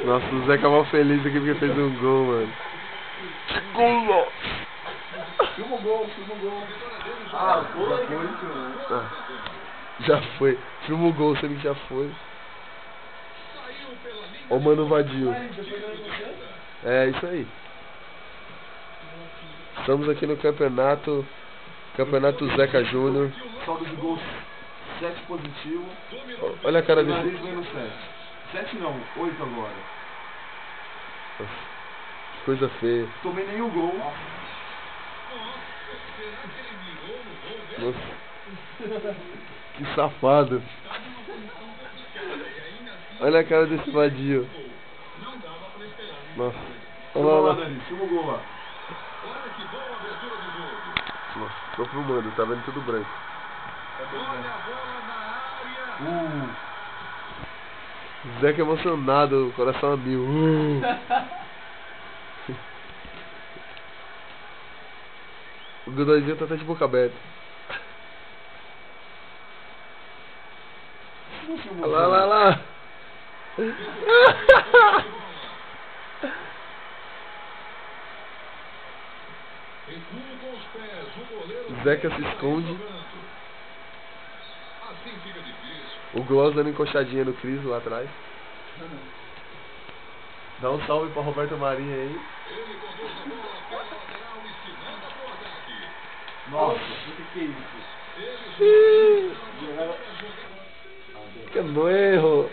Nossa, o Zeca é mal feliz aqui porque fez um gol, mano. Gol! Filma o gol, filma o gol. Ah, foi, mano. Já foi. Filma o gol, você já foi. Ó o Mano Vadio. É, isso aí. Estamos aqui no campeonato Zeca Júnior. Saldo de gols 7 positivo. Olha a cara O nariz desse. vai no 7. 7 não, 8 agora. Coisa feia. Tomei nenhum gol. Nossa. Que safado. Olha a cara desse vadio. Nossa. Olha Filma lá, lá, olha lá. Dani, filma o gol lá. Nossa, tô filmando, tá vendo tudo branco. Zeca emocionado, coração a mil. O Godoyzinho tá até de boca aberta. Olha lá, olha lá. Zeca se esconde. O Gloss dando encoxadinha no Cris lá atrás. Dá um salve pra Roberto Marinho aí. Nossa, o que é isso? Que erro.